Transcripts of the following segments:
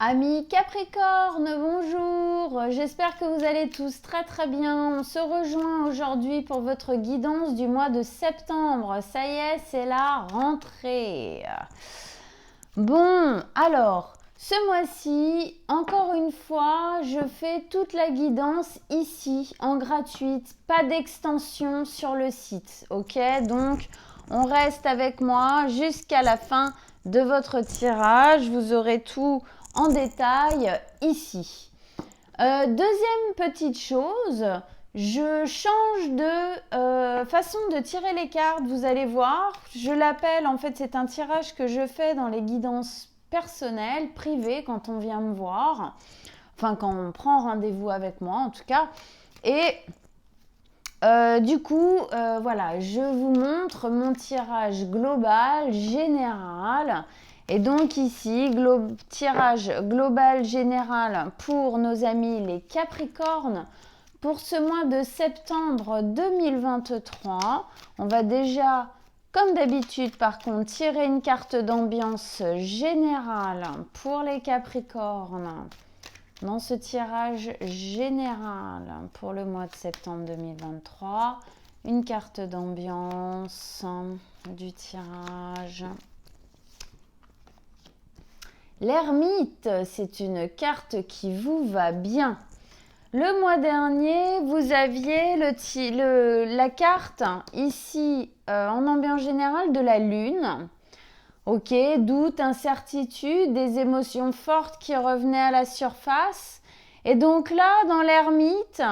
Amis Capricorne, bonjour, j'espère que vous allez tous très bien. On se rejoint aujourd'hui pour votre guidance du mois de septembre. Ça y est, c'est la rentrée. Bon, alors, ce mois-ci, encore une fois, je fais toute la guidance ici, en gratuite, pas d'extension sur le site, ok? Donc, on reste avec moi jusqu'à la fin de votre tirage. Vous aurez tout en détail ici. Deuxième petite chose, je change de façon de tirer les cartes, vous allez voir. Je l'appelle, en fait, c'est un tirage que je fais dans les guidances personnelles, privées, quand on vient me voir. Enfin, quand on prend rendez-vous avec moi, en tout cas. Et du coup, voilà, je vous montre mon tirage global, général. Et donc ici, tirage global général pour nos amis les Capricornes. Pour ce mois de septembre 2023, on va déjà, comme d'habitude par contre, tirer une carte d'ambiance générale pour les Capricornes. Dans ce tirage général pour le mois de septembre 2023, une carte d'ambiance du tirage. L'ermite, c'est une carte qui vous va bien. Le mois dernier, vous aviez la carte ici en ambiance générale de la lune. Ok, doute, incertitude, des émotions fortes qui revenaient à la surface. Et donc là, dans l'ermite,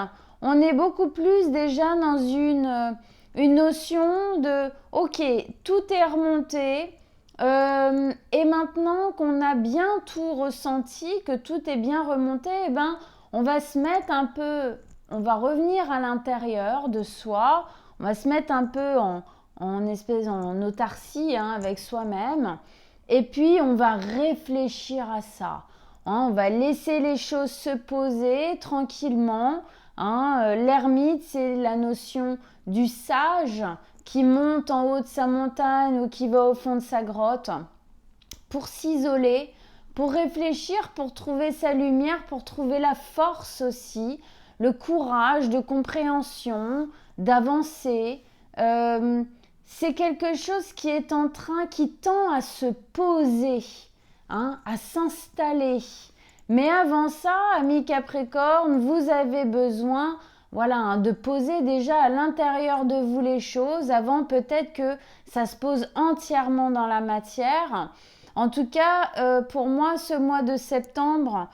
on est beaucoup plus déjà dans une notion de ok, tout est remonté. Et maintenant qu'on a bien tout ressenti, que tout est bien remonté, eh ben, on va se mettre un peu, on va revenir à l'intérieur de soi, on va se mettre un peu en autarcie avec soi-même. Et puis, on va réfléchir à ça. On va laisser les choses se poser tranquillement. L'ermite, c'est la notion du sage qui monte en haut de sa montagne ou qui va au fond de sa grotte pour s'isoler, pour réfléchir, pour trouver sa lumière, pour trouver la force aussi, le courage de compréhension, d'avancer. C'est quelque chose qui est en train, qui tend à se poser, à s'installer. Mais avant ça, amis Capricorne, vous avez besoin de poser déjà à l'intérieur de vous les choses avant peut-être que ça se pose entièrement dans la matière. En tout cas, pour moi, ce mois de septembre,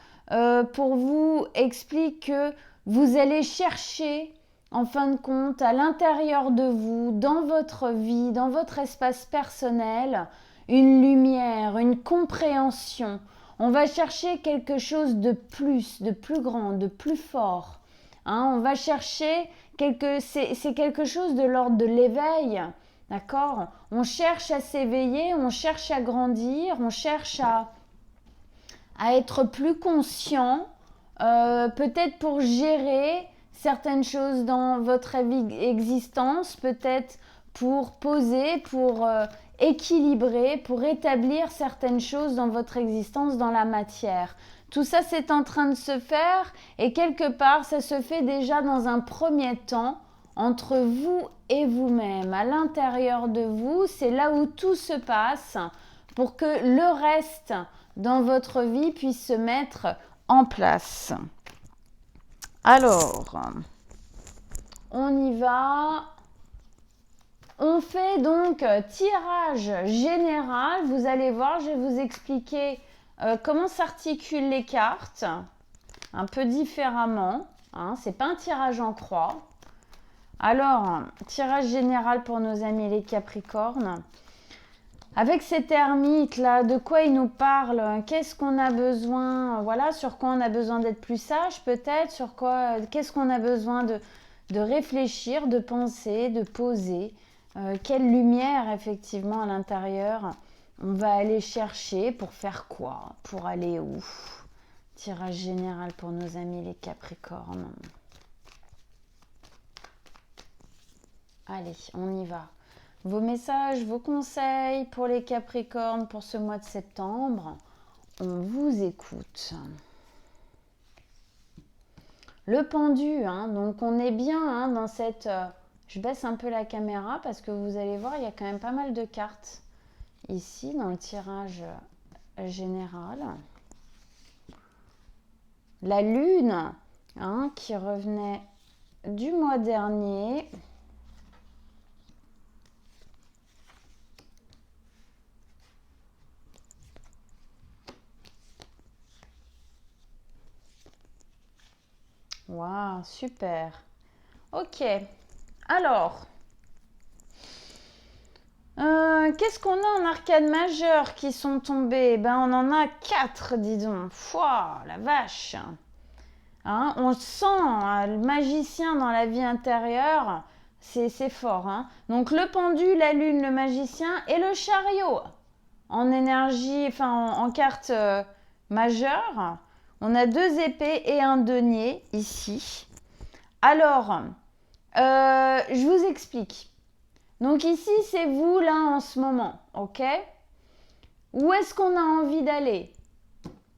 pour vous, explique que vous allez chercher en fin de compte, à l'intérieur de vous, dans votre vie, dans votre espace personnel, une lumière, une compréhension. On va chercher quelque chose de plus grand, de plus fort. On va chercher c'est quelque chose de l'ordre de l'éveil. D'accord? On cherche à s'éveiller, on cherche à grandir, on cherche à être plus conscient, peut-être pour gérer certaines choses dans votre existence, peut-être pour poser, pour équilibrer, pour établir certaines choses dans votre existence, dans la matière. Tout ça, c'est en train de se faire et quelque part, ça se fait déjà dans un premier temps entre vous et vous-même. À l'intérieur de vous, c'est là où tout se passe pour que le reste dans votre vie puisse se mettre en place. Alors, on y va. On fait donc tirage général. Vous allez voir, je vais vous expliquer comment s'articulent les cartes un peu différemment. C'est pas un tirage en croix. Alors, tirage général pour nos amis les Capricornes. Avec cet ermite là, de quoi il nous parle? Qu'est-ce qu'on a besoin? Voilà, sur quoi on a besoin d'être plus sage peut-être? Sur quoi? Qu'est-ce qu'on a besoin de réfléchir, de penser, de poser? Quelle lumière effectivement à l'intérieur on va aller chercher pour faire quoi? Pour aller où? Tirage général pour nos amis les Capricornes. Allez, on y va. Vos messages, vos conseils pour les Capricornes pour ce mois de septembre. on vous écoute. Le pendu, hein, donc on est bien hein, dans cette... je baisse un peu la caméra parce que vous allez voir, il y a quand même pas mal de cartes ici dans le tirage général. La lune hein, qui revenait du mois dernier. Waouh, super. Ok. Alors, qu'est-ce qu'on a en arcane majeure qui sont tombés? Ben, on en a 4, dis donc. Pouah, la vache. Hein, on sent, le magicien dans la vie intérieure, c'est fort. Hein. Donc, le pendu, la lune, le magicien et le chariot. En énergie, enfin, en carte majeure. On a 2 épées et un denier ici. Alors, je vous explique. Donc ici, c'est vous là en ce moment, ok? Où est-ce qu'on a envie d'aller?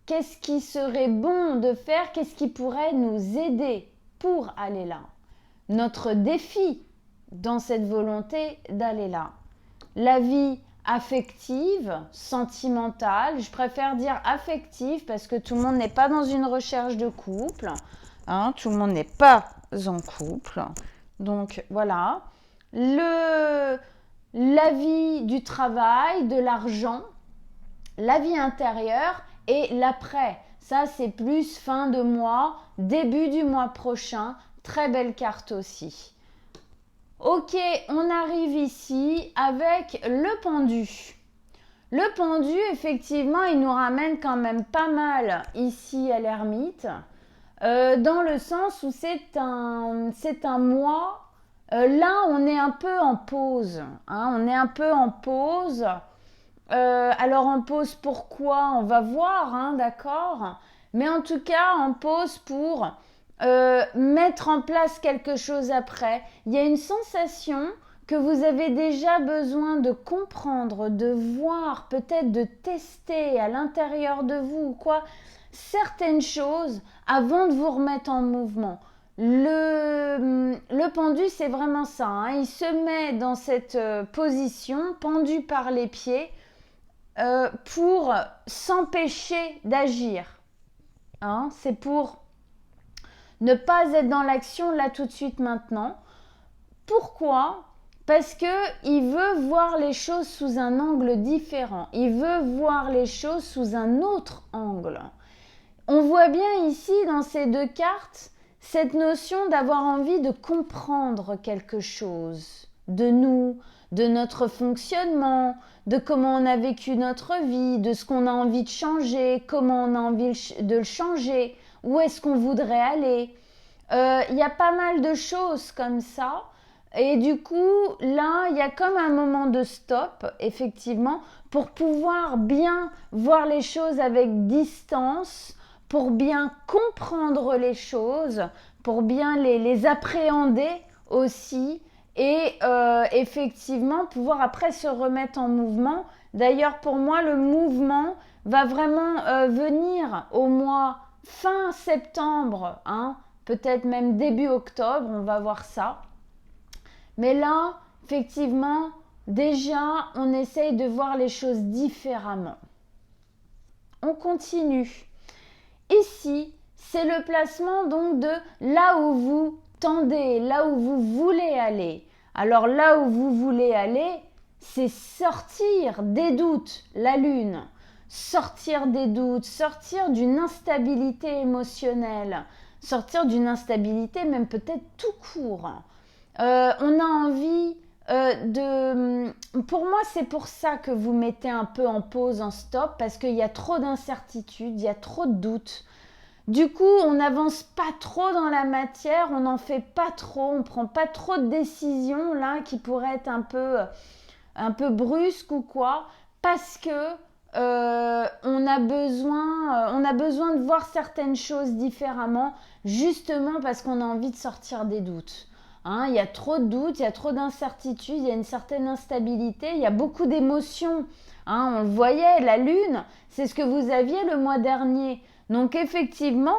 Qu'est-ce qui serait bon de faire? Qu'est-ce qui pourrait nous aider pour aller là? Notre défi dans cette volonté d'aller là. La vie affective, sentimentale, je préfère dire affective parce que tout le monde n'est pas dans une recherche de couple, hein, tout le monde n'est pas en couple, donc voilà. La vie du travail, de l'argent, la vie intérieure et l'après. Ça, c'est plus fin de mois, début du mois prochain. Très belle carte aussi. Ok, on arrive ici avec le pendu. Le pendu, effectivement, il nous ramène quand même pas mal ici à l'ermite, dans le sens où c'est un mois. Là, on est un peu en pause. Hein, on est un peu en pause. Alors, en pause, pourquoi? On va voir, hein, d'accord? Mais en tout cas, en pause pour mettre en place quelque chose après. Il y a une sensation que vous avez déjà besoin de comprendre, de voir, peut-être de tester à l'intérieur de vous ou quoi, certaines choses avant de vous remettre en mouvement. Le pendu, c'est vraiment ça. Hein. Il se met dans cette position, pendu par les pieds, pour s'empêcher d'agir. Hein. C'est pour ne pas être dans l'action là tout de suite maintenant. Pourquoi? Parce qu'il veut voir les choses sous un angle différent. Il veut voir les choses sous un autre angle. On voit bien ici dans ces 2 cartes cette notion d'avoir envie de comprendre quelque chose de nous, de notre fonctionnement, de comment on a vécu notre vie, de ce qu'on a envie de changer, comment on a envie de le changer, où est-ce qu'on voudrait aller. Il y a pas mal de choses comme ça. Et du coup, là, il y a comme un moment de stop, effectivement, pour pouvoir bien voir les choses avec distance, pour bien comprendre les choses, pour bien les appréhender aussi et effectivement pouvoir après se remettre en mouvement. D'ailleurs, pour moi, le mouvement va vraiment venir au mois fin septembre, hein, peut-être même début octobre, on va voir ça. Mais là, effectivement, déjà, on essaye de voir les choses différemment. On continue. Ici, c'est le placement donc de là où vous tendez, là où vous voulez aller. Alors là où vous voulez aller, c'est sortir des doutes, la lune. Sortir des doutes, sortir d'une instabilité émotionnelle, sortir d'une instabilité même peut-être tout court. On a envie pour moi, c'est pour ça que vous mettez un peu en pause, en stop, parce qu'il y a trop d'incertitudes, il y a trop de doutes. Du coup, on n'avance pas trop dans la matière, on n'en fait pas trop, on ne prend pas trop de décisions là qui pourraient être un peu brusques ou quoi, parce que on a besoin de voir certaines choses différemment, justement parce qu'on a envie de sortir des doutes. hein. Il y a trop de doutes, il y a trop d'incertitudes, il y a une certaine instabilité, il y a beaucoup d'émotions, hein. On le voyait, la lune, c'est ce que vous aviez le mois dernier. Donc effectivement,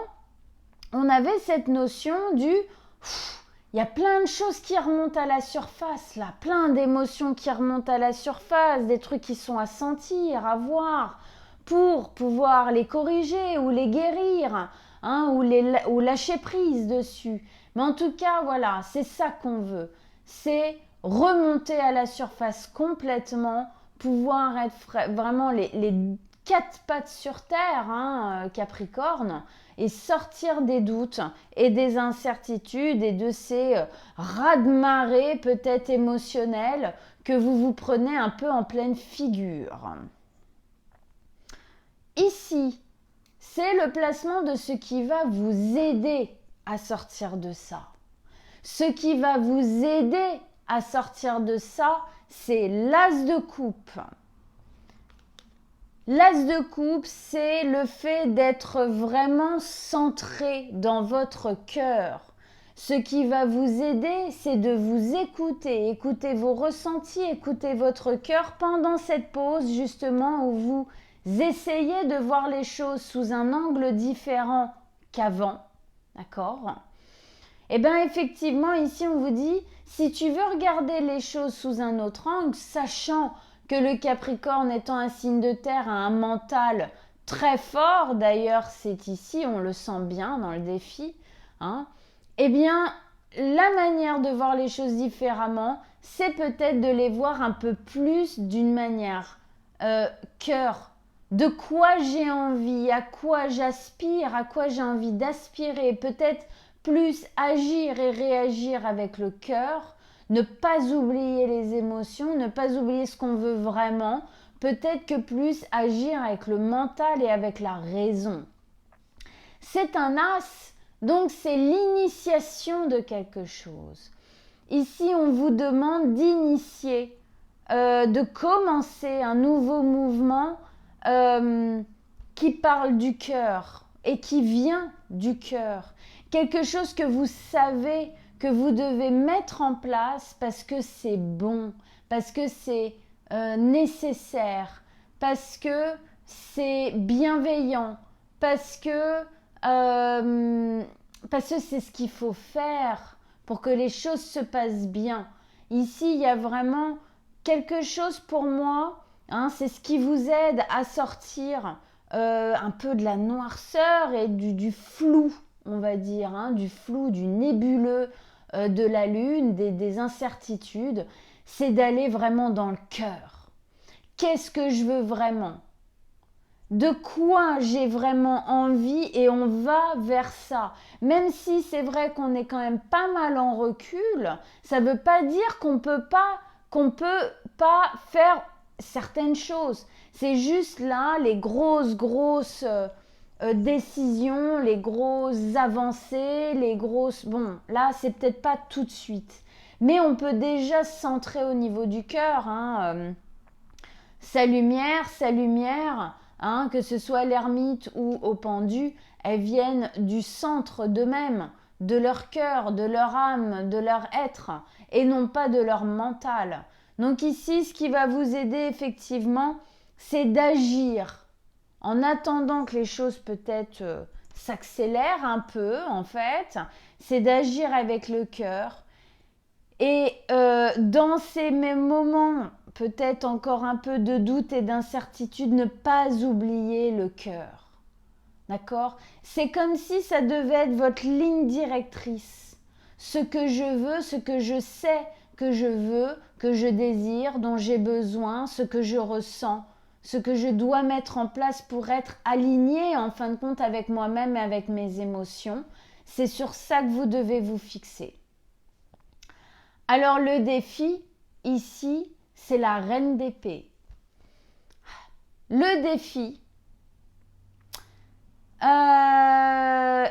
on avait cette notion du... Il y a plein de choses qui remontent à la surface, là, plein d'émotions qui remontent à la surface, des trucs qui sont à sentir, à voir, pour pouvoir les corriger ou les guérir, hein, ou lâcher prise dessus. Mais en tout cas, voilà, c'est ça qu'on veut. C'est remonter à la surface complètement, pouvoir être vraiment les quatre pattes sur terre, hein, Capricorne, et sortir des doutes et des incertitudes et de ces raz-de-marée peut-être émotionnels que vous vous prenez un peu en pleine figure. Ici, c'est le placement de ce qui va vous aider à sortir de ça. Ce qui va vous aider à sortir de ça, c'est l'as de coupe. L'as de coupe, c'est le fait d'être vraiment centré dans votre cœur. Ce qui va vous aider, c'est de vous écouter, écouter vos ressentis, écouter votre cœur pendant cette pause justement où vous essayez de voir les choses sous un angle différent qu'avant. D'accord ? Eh bien effectivement, ici on vous dit, si tu veux regarder les choses sous un autre angle, sachant que le Capricorne étant un signe de terre a un mental très fort, d'ailleurs c'est ici, on le sent bien dans le défi, hein, eh bien la manière de voir les choses différemment, c'est peut-être de les voir un peu plus d'une manière cœur. De quoi j'ai envie, à quoi j'aspire, à quoi j'ai envie d'aspirer, peut-être plus agir et réagir avec le cœur, ne pas oublier les émotions, ne pas oublier ce qu'on veut vraiment, peut-être que plus agir avec le mental et avec la raison. C'est un as, donc c'est l'initiation de quelque chose. Ici, on vous demande d'initier, de commencer un nouveau mouvement qui parle du cœur et qui vient du cœur. Quelque chose que vous savez que vous devez mettre en place parce que c'est bon, parce que c'est nécessaire, parce que c'est bienveillant, parce que c'est ce qu'il faut faire pour que les choses se passent bien. Ici, il y a vraiment quelque chose pour moi, hein, c'est ce qui vous aide à sortir un peu de la noirceur et du flou, on va dire, hein, du flou, du nébuleux de la lune, des incertitudes, c'est d'aller vraiment dans le cœur. Qu'est-ce que je veux vraiment ? De quoi j'ai vraiment envie et on va vers ça. Même si c'est vrai qu'on est quand même pas mal en recul, ça ne veut pas dire qu'on peut pas faire certaines choses. C'est juste là les grosses décisions, les grosses avancées, les grosses... Bon, là, c'est peut-être pas tout de suite. Mais on peut déjà se centrer au niveau du cœur. Hein, sa lumière, hein, que ce soit l'ermite ou au pendu, elles viennent du centre d'eux-mêmes, de leur cœur, de leur âme, de leur être, et non pas de leur mental. Donc ici, ce qui va vous aider effectivement, c'est d'agir en attendant que les choses peut-être s'accélèrent un peu, en fait, c'est d'agir avec le cœur. Et dans ces mêmes moments, peut-être encore un peu de doute et d'incertitude, ne pas oublier le cœur. D'accord ? C'est comme si ça devait être votre ligne directrice. Ce que je veux, ce que je sais que je veux, que je désire, dont j'ai besoin, ce que je ressens, ce que je dois mettre en place pour être aligné en fin de compte avec moi-même et avec mes émotions. C'est sur ça que vous devez vous fixer. Alors le défi, ici, c'est la reine d'épée. Le défi,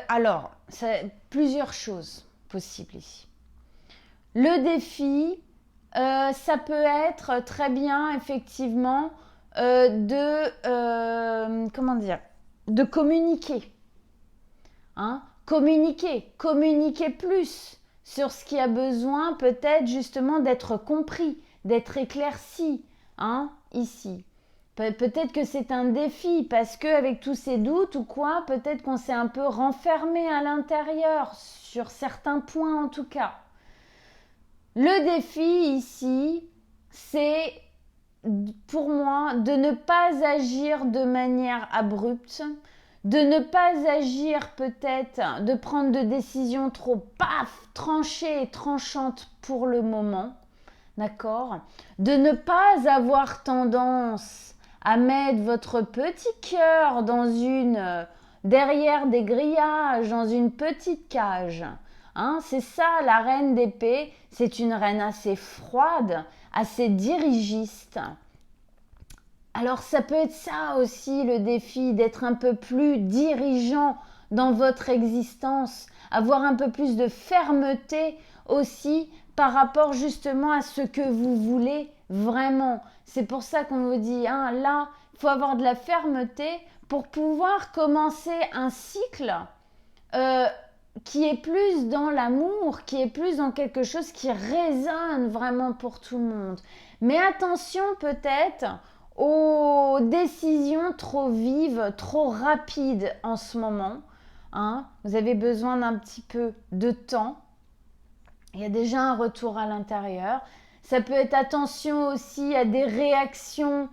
alors, c'est plusieurs choses possibles ici. Le défi, ça peut être très bien, effectivement, de communiquer. Hein, communiquer plus. sur ce qui a besoin peut-être justement d'être compris, d'être éclairci, hein, ici. Peut-être que c'est un défi parce qu'avec tous ces doutes ou quoi, peut-être qu'on s'est un peu renfermé à l'intérieur, sur certains points en tout cas. Le défi ici, c'est pour moi de ne pas agir de manière abrupte, de ne pas agir peut-être, de prendre de décisions trop tranchées et tranchantes pour le moment, d'accord? De ne pas avoir tendance à mettre votre petit cœur derrière des grillages, dans une petite cage. Hein, c'est ça la reine d'épée, c'est une reine assez froide, assez dirigiste. Alors ça peut être ça aussi le défi, d'être un peu plus dirigeant dans votre existence, avoir un peu plus de fermeté aussi par rapport justement à ce que vous voulez vraiment. C'est pour ça qu'on vous dit, hein, là, il faut avoir de la fermeté pour pouvoir commencer un cycle qui est plus dans l'amour, qui est plus dans quelque chose qui résonne vraiment pour tout le monde. Mais attention peut-être aux décisions trop vives, trop rapides en ce moment. Hein. Vous avez besoin d'un petit peu de temps. Il y a déjà un retour à l'intérieur. Ça peut être attention aussi à des réactions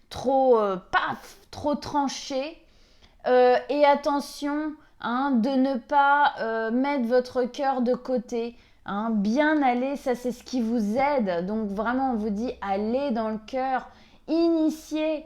trop tranchées. Et attention de ne pas mettre votre cœur de côté. Bien aller, ça c'est ce qui vous aide. Donc vraiment on vous dit allez dans le cœur, initiez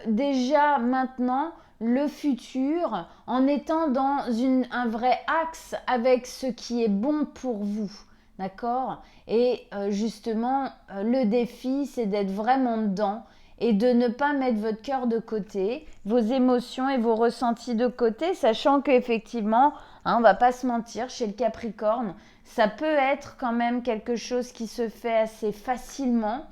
déjà maintenant le futur en étant dans un vrai axe avec ce qui est bon pour vous. D'accord? Et justement, le défi, c'est d'être vraiment dedans et de ne pas mettre votre cœur de côté, vos émotions et vos ressentis de côté, sachant qu'effectivement, on ne va pas se mentir, chez le Capricorne, ça peut être quand même quelque chose qui se fait assez facilement.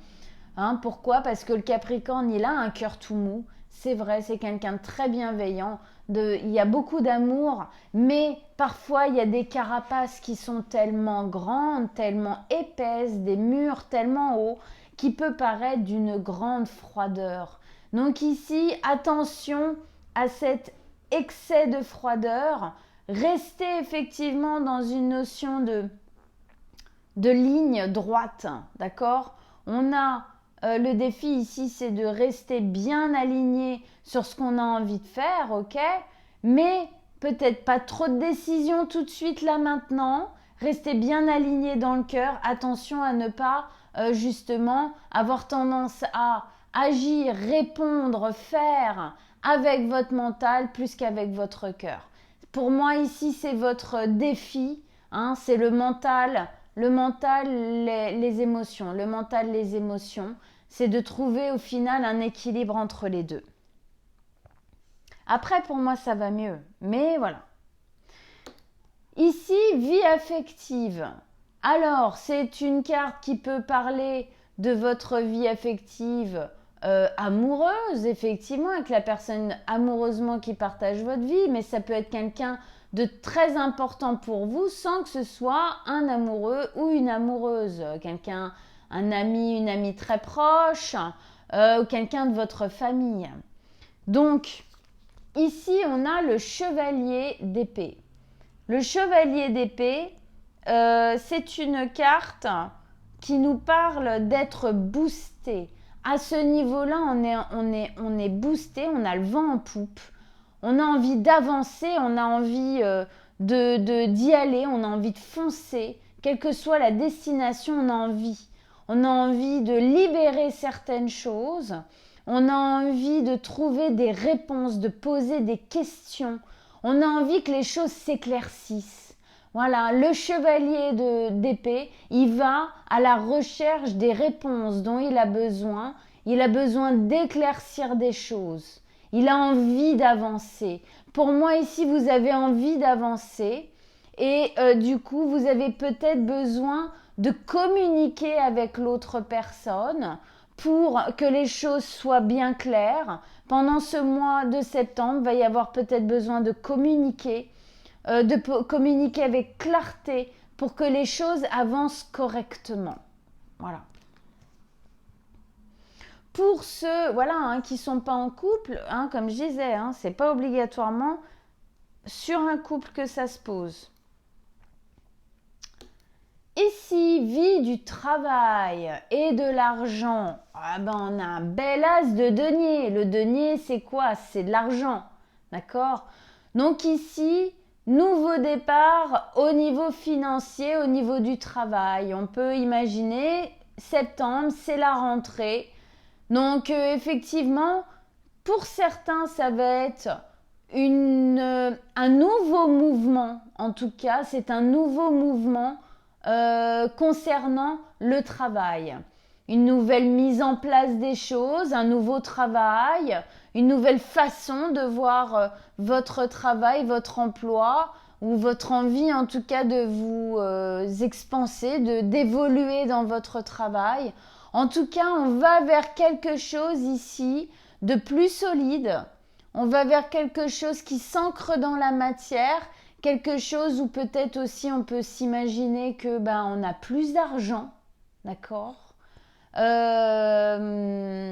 Pourquoi? Parce que le Capricorne, il a un cœur tout mou. C'est vrai, c'est quelqu'un de très bienveillant. Il y a beaucoup d'amour, mais parfois il y a des carapaces qui sont tellement grandes, tellement épaisses, des murs tellement hauts, qui peut paraître d'une grande froideur. Donc ici, attention à cet excès de froideur. Restez effectivement dans une notion de ligne droite, d'accord? On a le défi ici, c'est de rester bien aligné sur ce qu'on a envie de faire, ok? Mais peut-être pas trop de décisions tout de suite là maintenant. Restez bien aligné dans le cœur. Attention à ne pas justement avoir tendance à agir, répondre, faire avec votre mental plus qu'avec votre cœur. Pour moi ici, c'est votre défi, c'est le mental, les émotions. Le mental, les émotions, c'est de trouver au final un équilibre entre les deux. Après, pour moi, ça va mieux. Mais voilà. Ici, vie affective. Alors, c'est une carte qui peut parler de votre vie affective amoureuse, effectivement, avec la personne amoureusement qui partage votre vie, mais ça peut être quelqu'un de très important pour vous sans que ce soit un amoureux ou une amoureuse, quelqu'un, un ami, une amie très proche ou quelqu'un de votre famille. Donc, ici, on a le chevalier d'épée. Le chevalier d'épée, c'est une carte qui nous parle d'être boosté. À ce niveau-là, on est boosté, on a le vent en poupe. On a envie d'avancer, on a envie d'y aller, on a envie de foncer. Quelle que soit la destination, on a envie. On a envie de libérer certaines choses. On a envie de trouver des réponses, de poser des questions. On a envie que les choses s'éclaircissent. Voilà, le chevalier d'épée, il va à la recherche des réponses dont il a besoin. Il a besoin d'éclaircir des choses. Il a envie d'avancer. Pour moi, ici, vous avez envie d'avancer. Et du coup, vous avez peut-être besoin de communiquer avec l'autre personne pour que les choses soient bien claires. Pendant ce mois de septembre, il va y avoir peut-être besoin de communiquer avec clarté pour que les choses avancent correctement. Voilà. Pour ceux qui ne sont pas en couple, comme je disais, ce n'est pas obligatoirement sur un couple que ça se pose. Ici, vie du travail et de l'argent, on a un bel as de denier. Le denier, c'est quoi? C'est de l'argent, d'accord? Donc ici, nouveau départ au niveau financier, au niveau du travail. On peut imaginer, septembre, c'est la rentrée. Donc effectivement, pour certains, ça va être un nouveau mouvement. En tout cas, c'est un nouveau mouvement concernant le travail. Une nouvelle mise en place des choses, un nouveau travail, une nouvelle façon de voir votre travail, votre emploi ou votre envie en tout cas de vous expanser, d'évoluer dans votre travail. En tout cas, on va vers quelque chose ici de plus solide. On va vers quelque chose qui s'ancre dans la matière, quelque chose où peut-être aussi on peut s'imaginer que on a plus d'argent, d'accord? En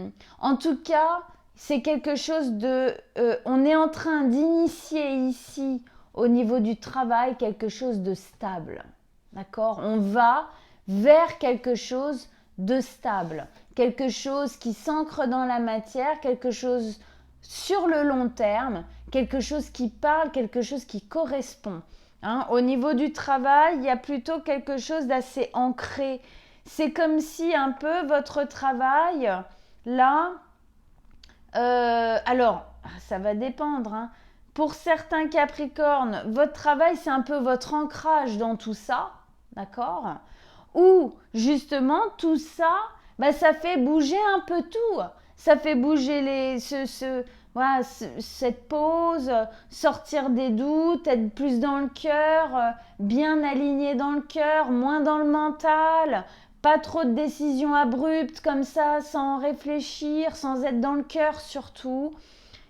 tout cas, c'est quelque chose on est en train d'initier ici au niveau du travail quelque chose de stable, d'accord? On va vers quelque chose de stable, quelque chose qui s'ancre dans la matière, quelque chose sur le long terme, quelque chose qui parle, quelque chose qui correspond. Au niveau du travail, il y a plutôt quelque chose d'assez ancré. C'est comme si un peu votre travail, là, alors, ça va dépendre. Pour certains Capricornes, votre travail, c'est un peu votre ancrage dans tout ça, d'accord? Ou justement, tout ça, ça fait bouger un peu tout. Ça fait bouger cette pause, sortir des doutes, être plus dans le cœur, bien aligné dans le cœur, moins dans le mental, pas trop de décisions abruptes comme ça, sans réfléchir, sans être dans le cœur surtout.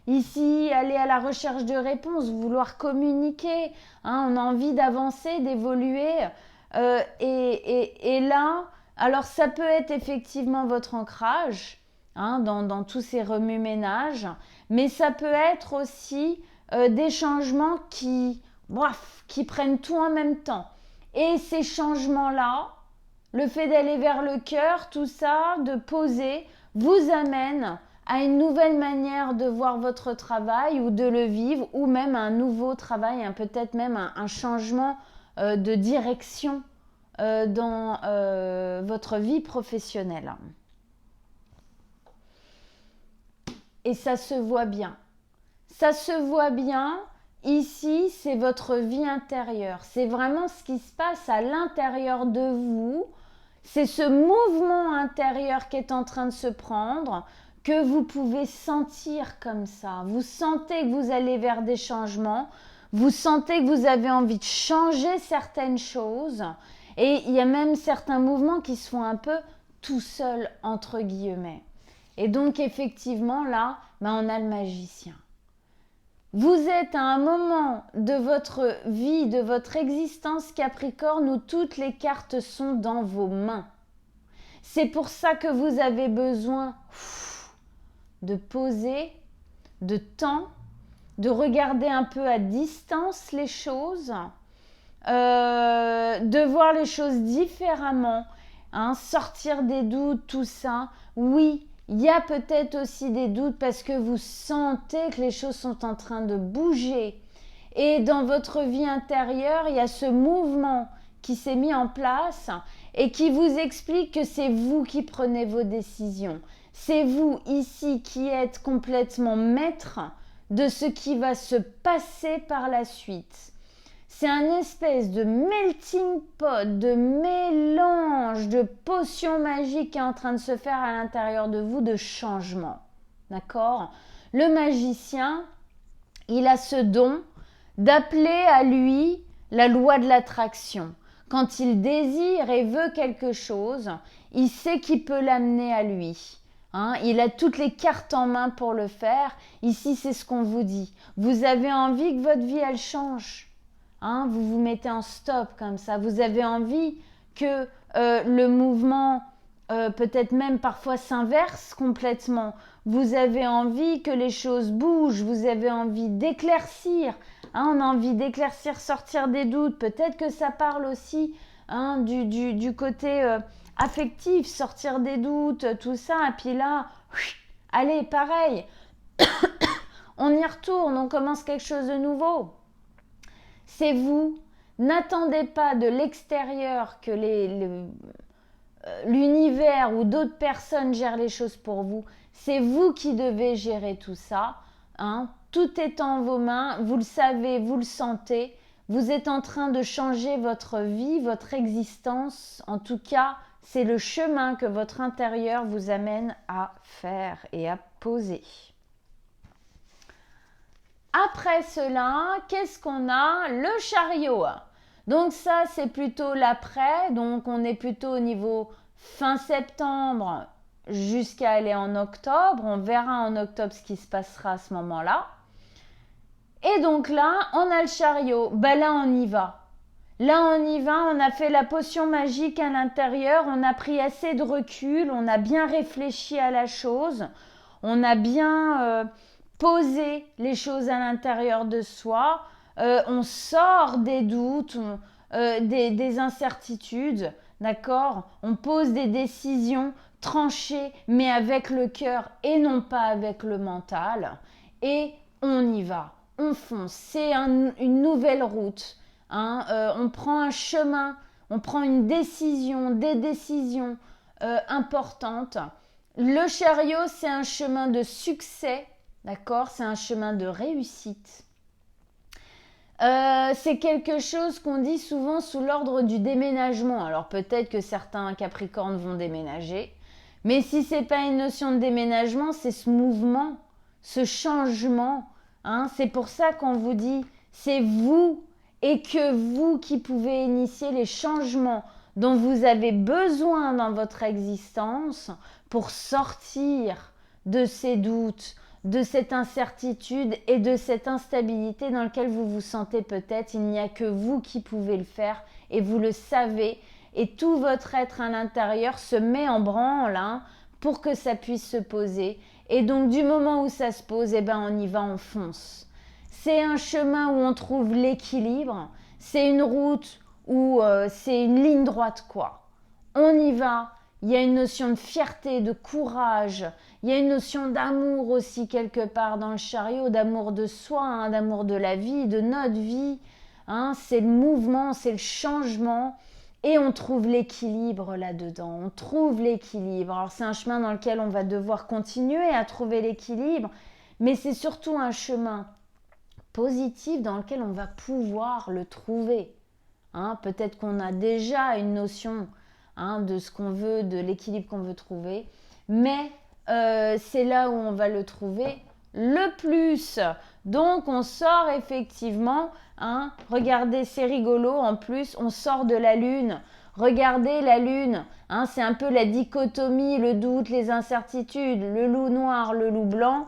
Ici, aller à la recherche de réponses, vouloir communiquer, on a envie d'avancer, d'évoluer. Et là, alors ça peut être effectivement votre ancrage dans tous ces remue-ménages, mais ça peut être aussi des changements qui prennent tout en même temps. Et ces changements-là, le fait d'aller vers le cœur, tout ça, de poser, vous amène à une nouvelle manière de voir votre travail ou de le vivre, ou même un nouveau travail, peut-être même un changement de direction dans votre vie professionnelle. Et ça se voit bien. Ça se voit bien. Ici, c'est votre vie intérieure. C'est vraiment ce qui se passe à l'intérieur de vous. C'est ce mouvement intérieur qui est en train de se prendre, que vous pouvez sentir comme ça. Vous sentez que vous allez vers des changements. Vous sentez que vous avez envie de changer certaines choses. Et il y a même certains mouvements qui se font un peu tout seuls, entre guillemets. Et donc, effectivement, là, on a le magicien. Vous êtes à un moment de votre vie, de votre existence Capricorne où toutes les cartes sont dans vos mains. C'est pour ça que vous avez besoin de poser, de temps, de regarder un peu à distance les choses, de voir les choses différemment, sortir des doutes, tout ça. Oui, il y a peut-être aussi des doutes parce que vous sentez que les choses sont en train de bouger. Et dans votre vie intérieure, il y a ce mouvement qui s'est mis en place et qui vous explique que c'est vous qui prenez vos décisions. C'est vous ici qui êtes complètement maître de ce qui va se passer par la suite. C'est un espèce de melting pot, de mélange, de potion magique qui est en train de se faire à l'intérieur de vous, de changement. D'accord? Le magicien, il a ce don d'appeler à lui la loi de l'attraction. Quand il désire et veut quelque chose, il sait qu'il peut l'amener à lui. Il a toutes les cartes en main pour le faire. Ici, c'est ce qu'on vous dit. Vous avez envie que votre vie, elle change. hein, vous vous mettez en stop comme ça. Vous avez envie que le mouvement peut-être même parfois s'inverse complètement. Vous avez envie que les choses bougent, vous avez envie d'éclaircir. Hein, on a envie d'éclaircir, sortir des doutes. Peut-être que ça parle aussi hein, du côté affectif, sortir des doutes, tout ça. Et puis là, allez, pareil, on y retourne, on commence quelque chose de nouveau. C'est vous. N'attendez pas de l'extérieur que l'univers ou d'autres personnes gèrent les choses pour vous. C'est vous qui devez gérer tout ça. Hein. Tout est en vos mains, vous le savez, vous le sentez. Vous êtes en train de changer votre vie, votre existence. En tout cas, c'est le chemin que votre intérieur vous amène à faire et à poser. Après cela, qu'est-ce qu'on a? Le chariot. Donc ça, c'est plutôt l'après. Donc on est plutôt au niveau fin septembre jusqu'à aller en octobre. On verra en octobre ce qui se passera à ce moment-là. Et donc là, on a le chariot. Ben là, on y va. Là, on y va. On a fait la potion magique à l'intérieur. On a pris assez de recul. On a bien réfléchi à la chose. On a bien posé les choses à l'intérieur de soi. On sort des doutes, des incertitudes. D'accord? On pose des décisions tranchées, mais avec le cœur et non pas avec le mental. Et on y va. On fonce. C'est une nouvelle route. Hein? On prend un chemin. On prend une décision, des décisions importantes. Le chariot, c'est un chemin de succès. D'accord? C'est un chemin de réussite. C'est quelque chose qu'on dit souvent sous l'ordre du déménagement. Alors peut-être que certains Capricornes vont déménager. Mais si ce n'est pas une notion de déménagement, c'est ce mouvement, ce changement. Hein, c'est pour ça qu'on vous dit, c'est vous et que vous qui pouvez initier les changements dont vous avez besoin dans votre existence pour sortir de ces doutes, de cette incertitude et de cette instabilité dans laquelle vous vous sentez peut-être. Il n'y a que vous qui pouvez le faire et vous le savez. Et tout votre être à l'intérieur se met en branle hein, pour que ça puisse se poser. Et donc du moment où ça se pose, eh ben, on y va, on fonce. C'est un chemin où on trouve l'équilibre. C'est une route où c'est une ligne droite quoi. On y va. Il y a une notion de fierté, de courage. Il y a une notion d'amour aussi quelque part dans le chariot, d'amour de soi, hein, d'amour de la vie, de notre vie. Hein, c'est le mouvement, c'est le changement. Et on trouve l'équilibre là-dedans. On trouve l'équilibre. Alors c'est un chemin dans lequel on va devoir continuer à trouver l'équilibre. Mais c'est surtout un chemin positif dans lequel on va pouvoir le trouver. Hein, peut-être qu'on a déjà une notion hein, de ce qu'on veut, de l'équilibre qu'on veut trouver. Mais c'est là où on va le trouver le plus. Donc on sort effectivement, hein, regardez c'est rigolo en plus, on sort de la lune. Regardez la lune, hein, c'est un peu la dichotomie, le doute, les incertitudes, le loup noir, le loup blanc.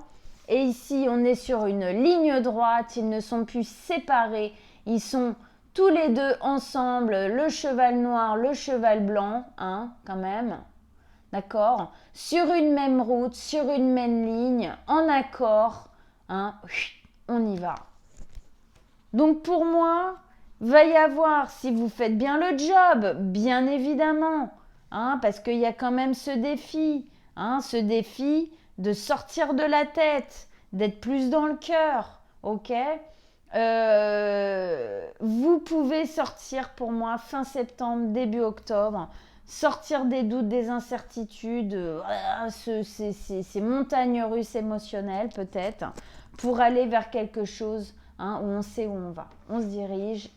Et ici on est sur une ligne droite, ils ne sont plus séparés, ils sont tous les deux ensemble, le cheval noir, le cheval blanc, hein, quand même. D'accord? Sur une même route, sur une même ligne, en accord, hein, on y va. Donc pour moi, va y avoir, si vous faites bien le job, bien évidemment, hein, parce qu'il y a quand même ce défi de sortir de la tête, d'être plus dans le cœur, ok? Vous pouvez sortir pour moi fin septembre, début octobre, sortir des doutes, des incertitudes, ces montagnes russes émotionnelles peut-être, pour aller vers quelque chose hein, où on sait où on va. On se dirige,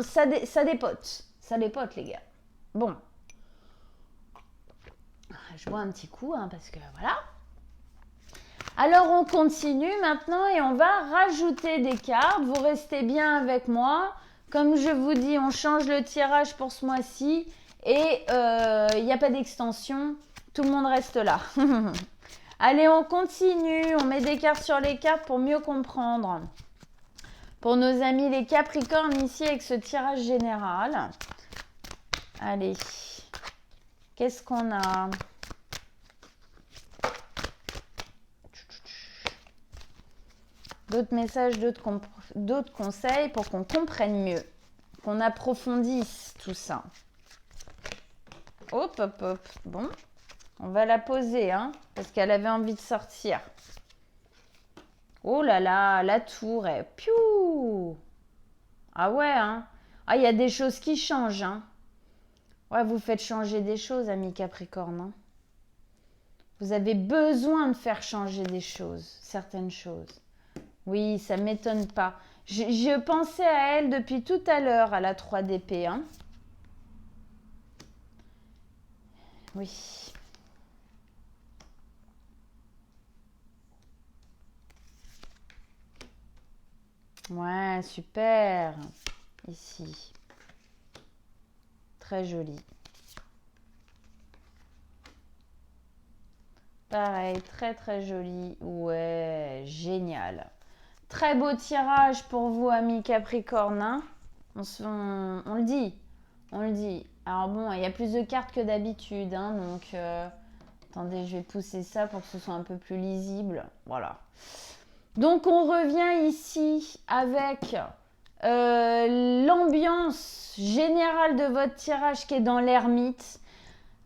ça dépote les gars. Bon, je bois un petit coup hein, parce que voilà. Alors on continue maintenant et on va rajouter des cartes. Vous restez bien avec moi. Comme je vous dis, on change le tirage pour ce mois-ci et il n'y a pas d'extension. Tout le monde reste là. Allez, on continue. On met des cartes sur les cartes pour mieux comprendre. pour nos amis les Capricornes ici avec ce tirage général. Allez, qu'est-ce qu'on a? D'autres messages, d'autres conseils pour qu'on comprenne mieux, qu'on approfondisse tout ça. Hop, hop, hop. Bon, on va la poser, hein, parce qu'elle avait envie de sortir. Oh là là, la tour est... Piou! Ah ouais, hein. Ah, il y a des choses qui changent, hein. Ouais, vous faites changer des choses, amis Capricorne, hein. Vous avez besoin de faire changer des choses, certaines choses. Oui, ça ne m'étonne pas. Je pensais à elle depuis tout à l'heure, à la 3 d'épée, hein. Oui. Ouais, super. Ici. Très joli. Pareil, très très joli. Ouais, génial. Très beau tirage pour vous, amis Capricorne, hein. On le dit. On le dit. Alors bon, il y a plus de cartes que d'habitude, hein, donc... attendez, je vais pousser ça pour que ce soit un peu plus lisible. Voilà. Donc, on revient ici avec l'ambiance générale de votre tirage qui est dans l'ermite.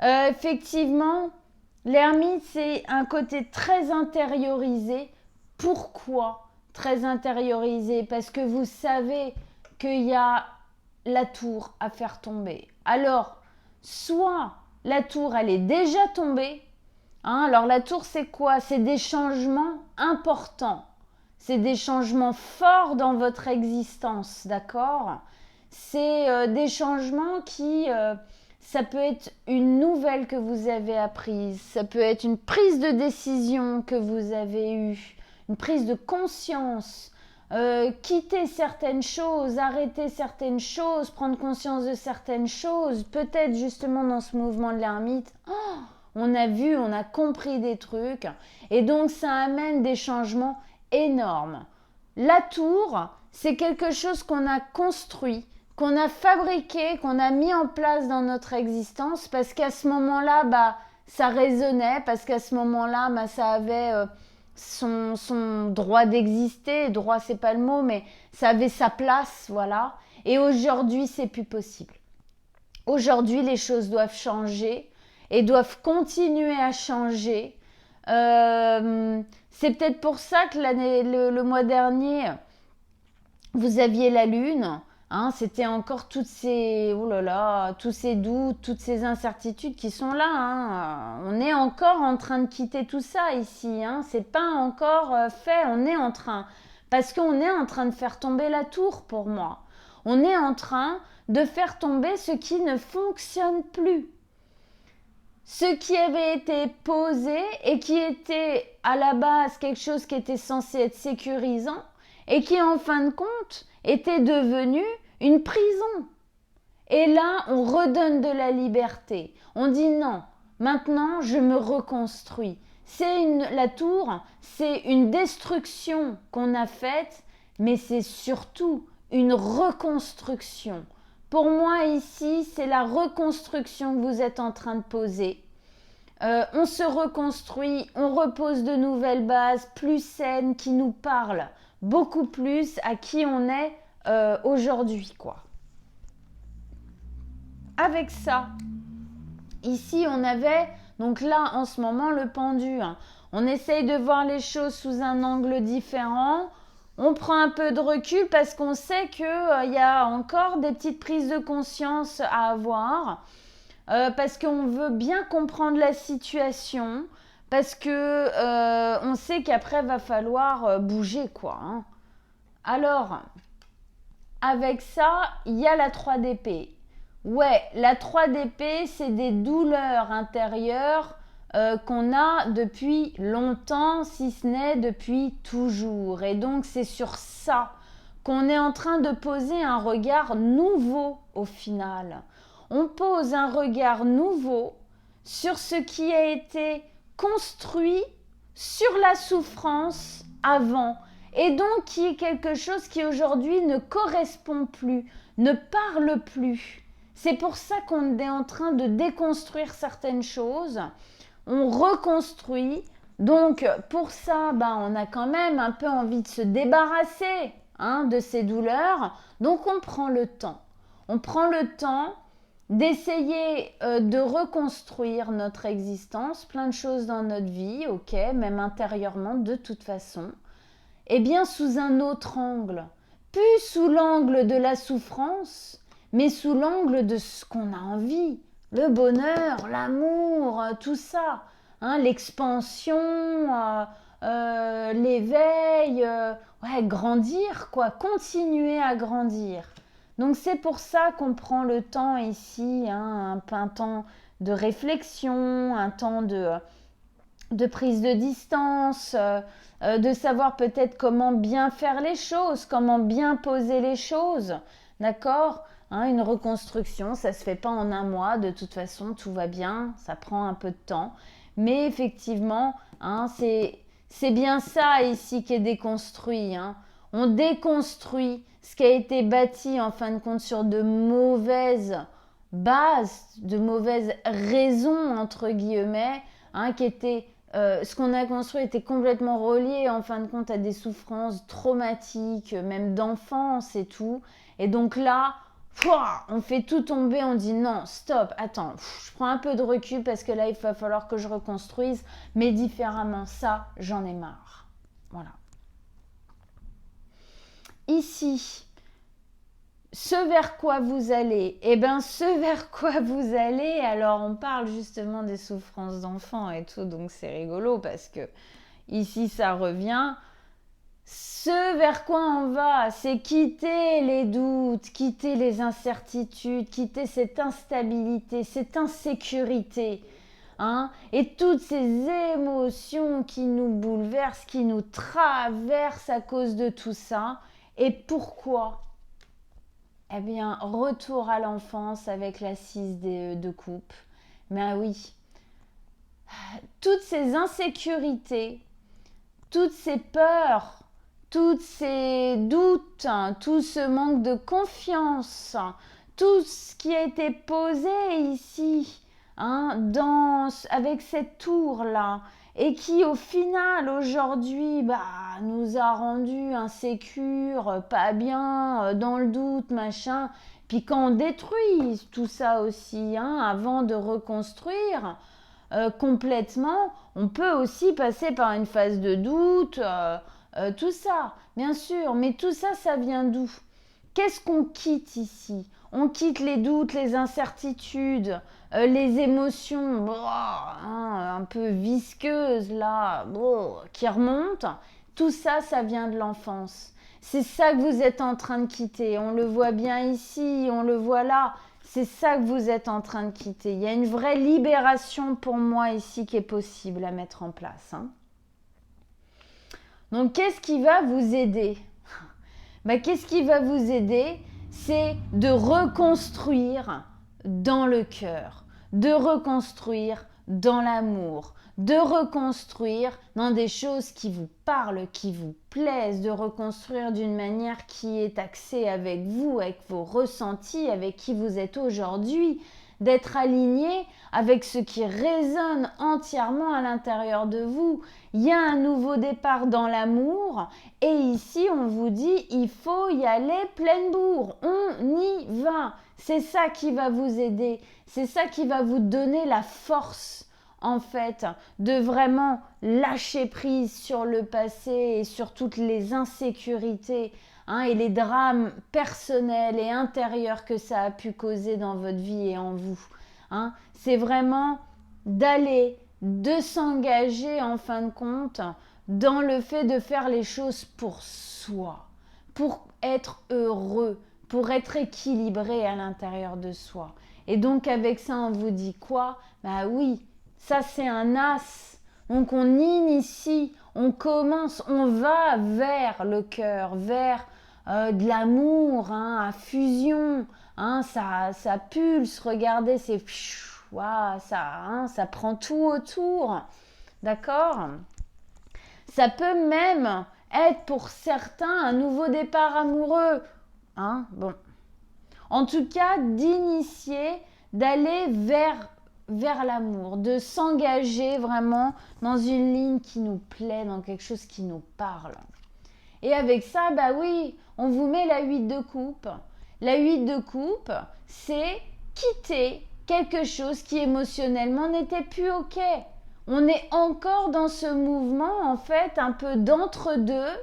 Effectivement, l'ermite, c'est un côté très intériorisé. Pourquoi très intériorisé? Parce que vous savez qu'il y a la tour à faire tomber. Alors, soit la tour, elle est déjà tombée. Hein, alors, la tour, c'est quoi? C'est des changements importants. C'est des changements forts dans votre existence, d'accord? C'est des changements qui... ça peut être une nouvelle que vous avez apprise, ça peut être une prise de décision que vous avez eue, une prise de conscience, quitter certaines choses, arrêter certaines choses, prendre conscience de certaines choses, peut-être justement dans ce mouvement de l'ermite, on a vu, on a compris des trucs, et donc ça amène des changements énormes. La tour, c'est quelque chose qu'on a construit, qu'on a fabriqué, qu'on a mis en place dans notre existence parce qu'à ce moment-là, ça résonnait, parce qu'à ce moment-là, ça avait son droit d'exister. Droit, c'est pas le mot, mais ça avait sa place, voilà. Et aujourd'hui, c'est plus possible. Aujourd'hui, les choses doivent changer et doivent continuer à changer. C'est peut-être pour ça que le mois dernier, vous aviez la lune. Hein, c'était encore toutes ces, oh là là, tous ces doutes, toutes ces incertitudes qui sont là. Hein. On est encore en train de quitter tout ça ici. Hein. C'est pas encore fait. On est en train, parce qu'on est en train de faire tomber la tour pour moi. On est en train de faire tomber ce qui ne fonctionne plus. Ce qui avait été posé et qui était à la base quelque chose qui était censé être sécurisant et qui en fin de compte était devenu une prison. Et là, on redonne de la liberté. On dit non, maintenant je me reconstruis. La tour, c'est une destruction qu'on a faite, mais c'est surtout une reconstruction. Pour moi ici, c'est la reconstruction que vous êtes en train de poser. On se reconstruit, on repose de nouvelles bases plus saines qui nous parlent beaucoup plus à qui on est aujourd'hui, quoi. Avec ça, ici on avait, donc là en ce moment, le pendu. Hein. On essaye de voir les choses sous un angle différent. On prend un peu de recul parce qu'on sait qu'il y a encore des petites prises de conscience à avoir. Parce qu'on veut bien comprendre la situation. Parce que on sait qu'après va falloir bouger, quoi. Hein. Alors, avec ça, il y a la 3 d'épée. Ouais, la 3 d'épée, c'est des douleurs intérieures qu'on a depuis longtemps, si ce n'est depuis toujours. Et donc, c'est sur ça qu'on est en train de poser un regard nouveau au final. On pose un regard nouveau sur ce qui a été construit sur la souffrance avant. et donc qui est quelque chose qui aujourd'hui ne correspond plus, ne parle plus. C'est pour ça qu'on est en train de déconstruire certaines choses, on reconstruit. Donc pour ça, on a quand même un peu envie de se débarrasser de ces douleurs. Donc on prend le temps. On prend le temps d'essayer de reconstruire notre existence, plein de choses dans notre vie, ok, même intérieurement de toute façon, et bien sous un autre angle. Plus sous l'angle de la souffrance, mais sous l'angle de ce qu'on a envie. Le bonheur, l'amour, tout ça. L'expansion, l'éveil, grandir, quoi. Continuer à grandir. Donc c'est pour ça qu'on prend le temps ici, un temps de réflexion, un temps de prise de distance, de savoir peut-être comment bien faire les choses, comment bien poser les choses, d'accord ? Une reconstruction, ça ne se fait pas en un mois, de toute façon tout va bien, ça prend un peu de temps. Mais effectivement, c'est bien ça ici qui est déconstruit. On déconstruit ce qui a été bâti en fin de compte sur de mauvaises bases, de mauvaises raisons entre guillemets, qui étaient ce qu'on a construit était complètement relié en fin de compte à des souffrances traumatiques, même d'enfance et tout. Et donc là, on fait tout tomber, on dit non, stop, attends, je prends un peu de recul parce que là, il va falloir que je reconstruise, mais différemment. Ça, j'en ai marre. Voilà. Ici, ce vers quoi vous allez, ce vers quoi vous allez, alors on parle justement des souffrances d'enfants et tout, donc c'est rigolo parce que ici ça revient. Ce vers quoi on va, c'est quitter les doutes, quitter les incertitudes, quitter cette instabilité, cette insécurité, et toutes ces émotions qui nous bouleversent, qui nous traversent à cause de tout ça. Et pourquoi ? Eh bien, retour à l'enfance avec la 6 de coupe. Mais oui, toutes ces insécurités, toutes ces peurs, tous ces doutes, tout ce manque de confiance, tout ce qui a été posé ici, avec cette tour-là, et qui au final aujourd'hui nous a rendus insécures, pas bien, dans le doute, machin. Puis quand on détruit tout ça aussi, avant de reconstruire complètement, on peut aussi passer par une phase de doute, tout ça, bien sûr, mais tout ça, ça vient d'où ? Qu'est-ce qu'on quitte ici ? On quitte les doutes, les incertitudes, les émotions un peu visqueuses là, qui remontent. Tout ça, ça vient de l'enfance. C'est ça que vous êtes en train de quitter. On le voit bien ici, on le voit là. C'est ça que vous êtes en train de quitter. Il y a une vraie libération pour moi ici qui est possible à mettre en place. Donc, qu'est-ce qui va vous aider ? Qu'est-ce qui va vous aider ? C'est de reconstruire dans le cœur, de reconstruire dans l'amour, de reconstruire dans des choses qui vous parlent, qui vous plaisent, de reconstruire d'une manière qui est axée avec vous, avec vos ressentis, avec qui vous êtes aujourd'hui, d'être aligné avec ce qui résonne entièrement à l'intérieur de vous. Il y a un nouveau départ dans l'amour et ici on vous dit il faut y aller pleine bourre, on y va. C'est ça qui va vous aider, c'est ça qui va vous donner la force en fait de vraiment lâcher prise sur le passé et sur toutes les insécurités et les drames personnels et intérieurs que ça a pu causer dans votre vie et en vous. C'est vraiment d'aller, de s'engager en fin de compte dans le fait de faire les choses pour soi, pour être heureux, pour être équilibré à l'intérieur de soi. Et donc avec ça, on vous dit quoi ? Oui, ça c'est un as. Donc on initie, on commence, on va vers le cœur, vers de l'amour, à fusion, ça pulse, regardez, c'est ça prend tout autour, d'accord ? Ça peut même être pour certains un nouveau départ amoureux. Hein, bon. En tout cas, d'initier, d'aller vers l'amour, de s'engager vraiment dans une ligne qui nous plaît, dans quelque chose qui nous parle. Et avec ça, bah oui, on vous met la 8 de coupe. La 8 de coupe, c'est quitter quelque chose qui émotionnellement n'était plus OK. On est encore dans ce mouvement, en fait, un peu d'entre-deux.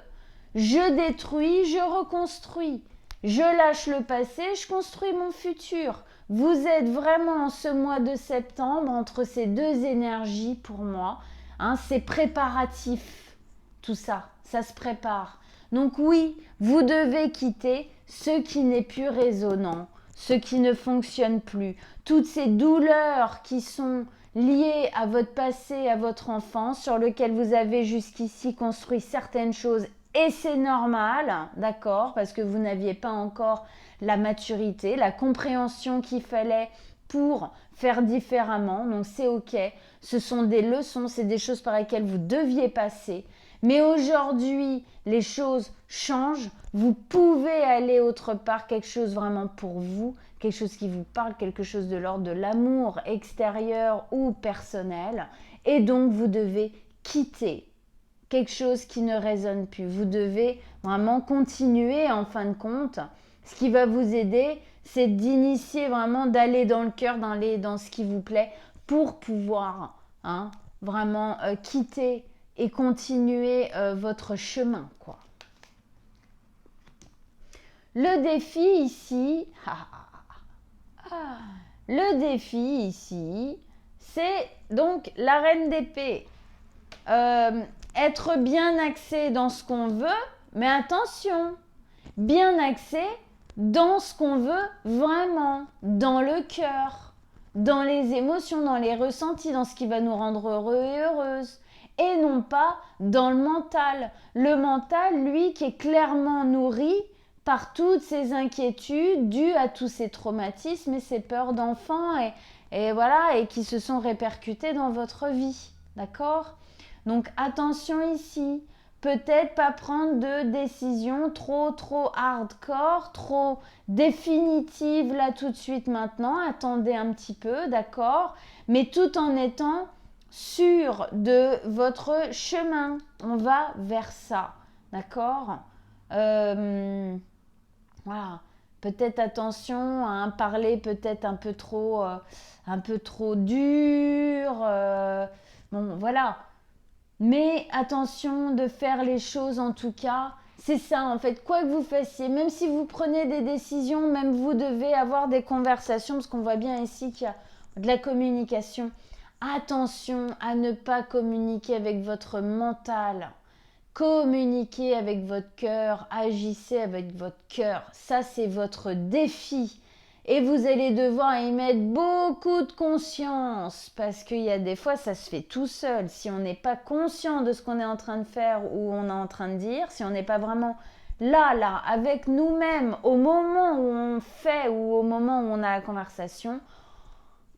Je détruis, je reconstruis. Je lâche le passé, je construis mon futur. Vous êtes vraiment en ce mois de septembre entre ces deux énergies pour moi. Hein, c'est préparatif, tout ça, ça se prépare. Donc oui, vous devez quitter ce qui n'est plus résonnant, ce qui ne fonctionne plus. Toutes ces douleurs qui sont liées à votre passé, à votre enfance, sur lequel vous avez jusqu'ici construit certaines choses. Et c'est normal, d'accord, parce que vous n'aviez pas encore la maturité, la compréhension qu'il fallait pour faire différemment. Donc c'est OK. Ce sont des leçons, c'est des choses par lesquelles vous deviez passer. Mais aujourd'hui, les choses changent. Vous pouvez aller autre part, quelque chose vraiment pour vous, quelque chose qui vous parle, quelque chose de l'ordre de l'amour extérieur ou personnel. Et donc, vous devez quitter quelque chose qui ne résonne plus. Vous devez vraiment continuer en fin de compte. Ce qui va vous aider, c'est d'initier vraiment, d'aller dans le cœur, d'aller dans ce qui vous plaît pour pouvoir vraiment quitter et continuer votre chemin, quoi. Le défi ici, le défi ici, c'est donc la reine d'épée. Être bien axé dans ce qu'on veut, mais attention, bien axé dans ce qu'on veut vraiment, dans le cœur, dans les émotions, dans les ressentis, dans ce qui va nous rendre heureux et heureuses. Et non pas dans le mental. Le mental, lui, qui est clairement nourri par toutes ces inquiétudes dues à tous ces traumatismes et ces peurs d'enfant et voilà, et qui se sont répercutées dans votre vie. D'accord ? Donc attention ici, peut-être pas prendre de décision trop hardcore, trop définitive là tout de suite maintenant. Attendez un petit peu, d'accord ? Mais tout en étant sûr de votre chemin. On va vers ça, d'accord ? Voilà. Peut-être attention à parler peut-être un peu trop dur. Bon, voilà. Mais attention de faire les choses en tout cas. C'est ça en fait, quoi que vous fassiez, même si vous prenez des décisions, même vous devez avoir des conversations, parce qu'on voit bien ici qu'il y a de la communication. Attention à ne pas communiquer avec votre mental. Communiquez avec votre cœur, agissez avec votre cœur. Ça, c'est votre défi. Et vous allez devoir y mettre beaucoup de conscience parce qu'il y a des fois, ça se fait tout seul. Si on n'est pas conscient de ce qu'on est en train de faire ou on est en train de dire, si on n'est pas vraiment là, avec nous-mêmes, au moment où on fait ou au moment où on a la conversation,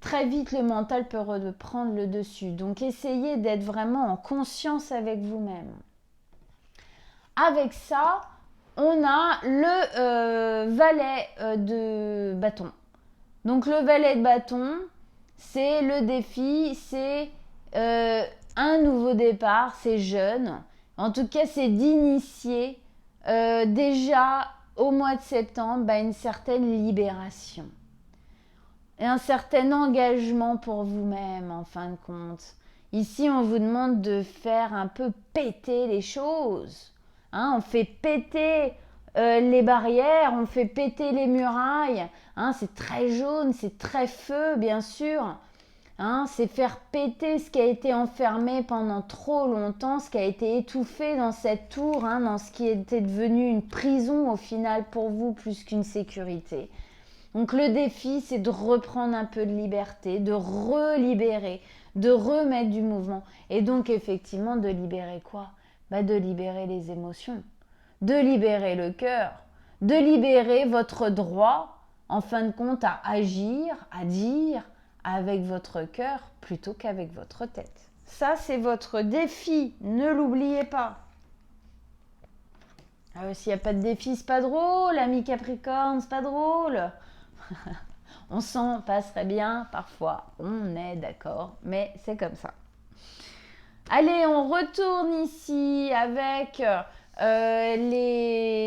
très vite le mental peut reprendre le dessus. Donc essayez d'être vraiment en conscience avec vous-même. Avec ça, on a le valet de bâton. Donc le valet de bâton, c'est le défi, c'est un nouveau départ, c'est jeune. En tout cas, c'est d'initier déjà au mois de septembre une certaine libération. Et un certain engagement pour vous-même en fin de compte. Ici, on vous demande de faire un peu péter les choses. On fait péter les barrières, on fait péter les murailles. C'est très jaune, c'est très feu, bien sûr. C'est faire péter ce qui a été enfermé pendant trop longtemps, ce qui a été étouffé dans cette tour, dans ce qui était devenu une prison au final pour vous plus qu'une sécurité. Donc le défi, c'est de reprendre un peu de liberté, de relibérer, de remettre du mouvement. Et donc effectivement, de libérer quoi ? De libérer les émotions, de libérer le cœur, de libérer votre droit, en fin de compte, à agir, à dire avec votre cœur plutôt qu'avec votre tête. Ça, c'est votre défi, ne l'oubliez pas. S'il n'y a pas de défi, c'est pas drôle. Ami Capricorne, c'est pas drôle. On s'en passerait bien parfois, on est d'accord, mais c'est comme ça. Allez, on retourne ici avec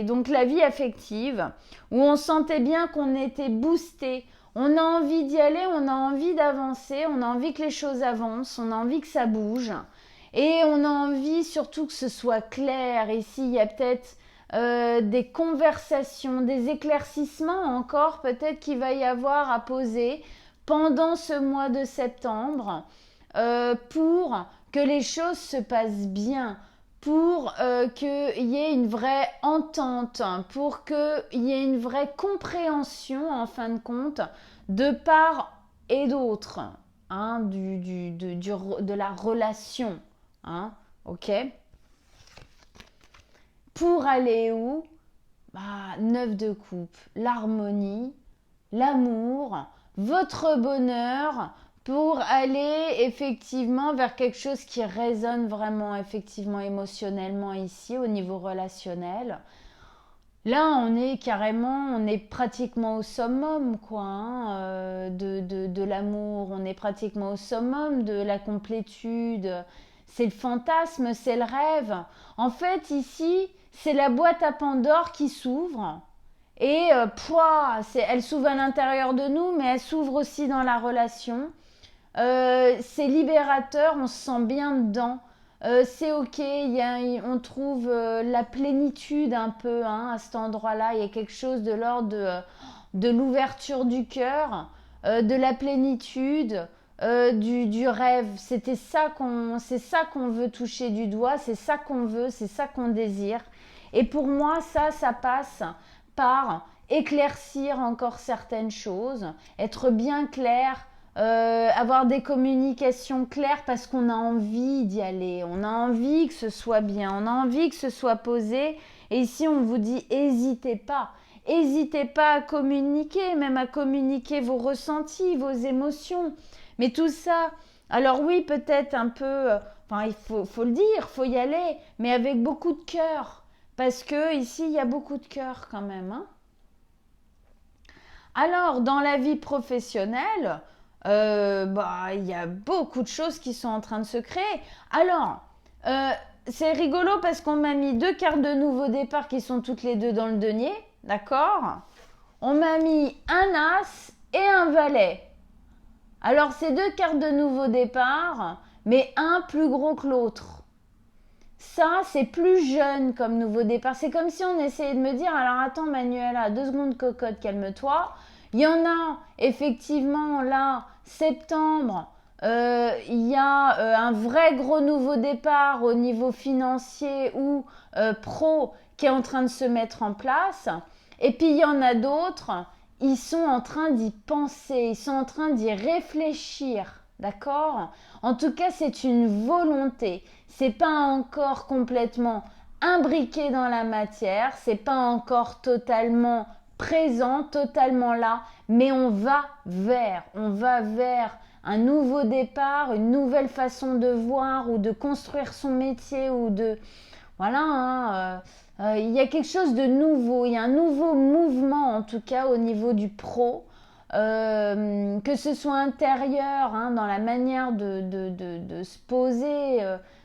donc la vie affective, où on sentait bien qu'on était boosté. On a envie d'y aller, on a envie d'avancer, on a envie que les choses avancent, on a envie que ça bouge. Et on a envie surtout que ce soit clair. Ici, il y a peut-être des conversations, des éclaircissements encore, peut-être qu'il va y avoir à poser pendant ce mois de septembre pour que les choses se passent bien, pour qu'il y ait une vraie entente, pour qu'il y ait une vraie compréhension en fin de compte de part et d'autre hein, de la relation. Hein, ok. Pour aller où? 9 de coupe, l'harmonie, l'amour, votre bonheur, pour aller effectivement vers quelque chose qui résonne vraiment effectivement émotionnellement ici au niveau relationnel. Là, on est pratiquement au summum, quoi, hein, de l'amour. On est pratiquement au summum de la complétude. C'est le fantasme, c'est le rêve. En fait, ici, c'est la boîte à Pandore qui s'ouvre. Et elle s'ouvre à l'intérieur de nous, mais elle s'ouvre aussi dans la relation. C'est libérateur, on se sent bien dedans. C'est ok, on trouve la plénitude un peu hein, à cet endroit-là. Il y a quelque chose de l'ordre de l'ouverture du cœur, de la plénitude, du rêve. C'est ça qu'on veut toucher du doigt, c'est ça qu'on veut, c'est ça qu'on désire. Et pour moi, ça passe par éclaircir encore certaines choses, être bien clair, avoir des communications claires parce qu'on a envie d'y aller, on a envie que ce soit bien, on a envie que ce soit posé. Et ici, on vous dit, n'hésitez pas. N'hésitez pas à communiquer, même à communiquer vos ressentis, vos émotions. Mais tout ça, alors oui, peut-être un peu, il faut le dire, il faut y aller, mais avec beaucoup de cœur. Parce que ici, il y a beaucoup de cœur quand même. Hein. Alors, dans la vie professionnelle, il y a beaucoup de choses qui sont en train de se créer. Alors, c'est rigolo parce qu'on m'a mis 2 cartes de nouveau départ qui sont toutes les deux dans le denier. D'accord? On m'a mis un as et un valet. Alors, c'est 2 cartes de nouveau départ, mais un plus gros que l'autre. Ça, c'est plus jeune comme nouveau départ. C'est comme si on essayait de me dire, alors attends Manuela, 2 secondes cocotte, calme-toi. Il y en a effectivement là, septembre, il y a un vrai gros nouveau départ au niveau financier ou pro qui est en train de se mettre en place. Et puis il y en a d'autres, ils sont en train d'y penser, ils sont en train d'y réfléchir. D'accord? En tout cas, c'est une volonté. C'est pas encore complètement imbriqué dans la matière, c'est pas encore totalement présent, totalement là, mais on va vers un nouveau départ, une nouvelle façon de voir ou de construire son métier ou de voilà, hein, il y a quelque chose de nouveau, il y a un nouveau mouvement en tout cas au niveau du pro. Que ce soit intérieur, hein, dans la manière de se poser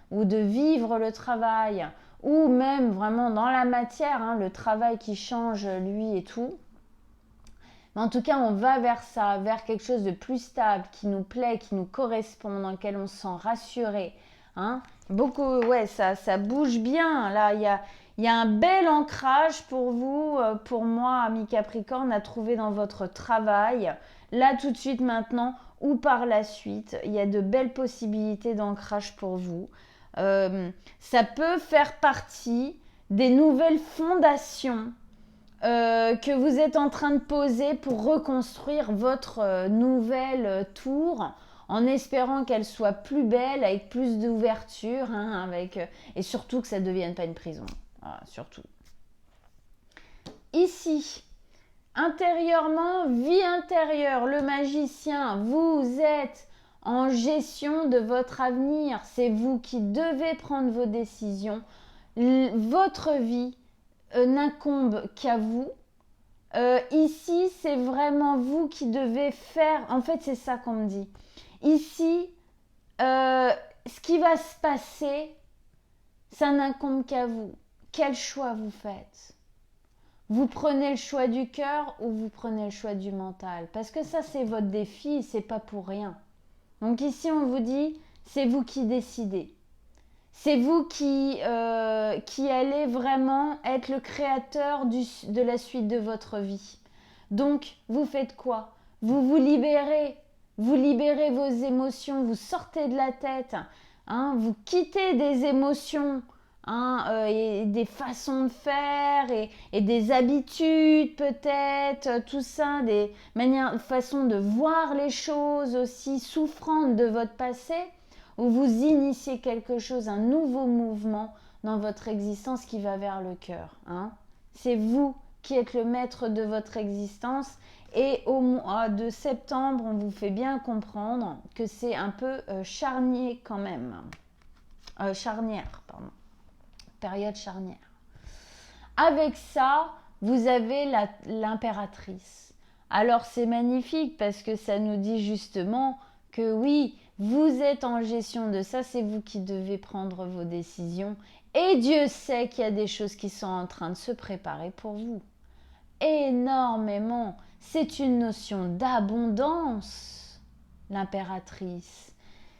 ou de vivre le travail, ou même vraiment dans la matière, hein, le travail qui change lui et tout. Mais en tout cas, on va vers ça, vers quelque chose de plus stable, qui nous plaît, qui nous correspond, dans lequel on se sent rassuré. Hein. Beaucoup, ouais, ça bouge bien. Là, il y a un bel ancrage pour vous, pour moi, ami Capricorne, à trouver dans votre travail. Là, tout de suite, maintenant, ou par la suite. Il y a de belles possibilités d'ancrage pour vous. Ça peut faire partie des nouvelles fondations que vous êtes en train de poser pour reconstruire votre nouvelle tour en espérant qu'elle soit plus belle, avec plus d'ouverture, hein, et surtout que ça ne devienne pas une prison. Voilà, surtout. Ici, intérieurement, vie intérieure, le magicien, vous êtes en gestion de votre avenir. C'est vous qui devez prendre vos décisions. Votre vie, n'incombe qu'à vous. Ici, c'est vraiment vous qui devez faire. En fait, c'est ça qu'on me dit. Ici, ce qui va se passer, ça n'incombe qu'à vous. Quel choix vous faites? Vous prenez le choix du cœur ou vous prenez le choix du mental? Parce que ça, c'est votre défi, c'est pas pour rien. Donc ici, on vous dit, c'est vous qui décidez. C'est vous qui allez vraiment être le créateur de la suite de votre vie. Donc, vous faites quoi? Vous vous libérez vos émotions, vous sortez de la tête, hein, vous quittez des émotions, hein, et des façons de faire et des habitudes peut-être, tout ça, des façons de voir les choses aussi souffrantes de votre passé, où vous initiez quelque chose, un nouveau mouvement dans votre existence qui va vers le cœur. Hein. C'est vous qui êtes le maître de votre existence. Et au mois de septembre, on vous fait bien comprendre que c'est un peu charnier quand même. Charnière, pardon. Période charnière. Avec ça, vous avez l'impératrice. Alors c'est magnifique parce que ça nous dit justement que oui, vous êtes en gestion de ça, c'est vous qui devez prendre vos décisions. Et Dieu sait qu'il y a des choses qui sont en train de se préparer pour vous. Énormément. C'est une notion d'abondance, l'impératrice.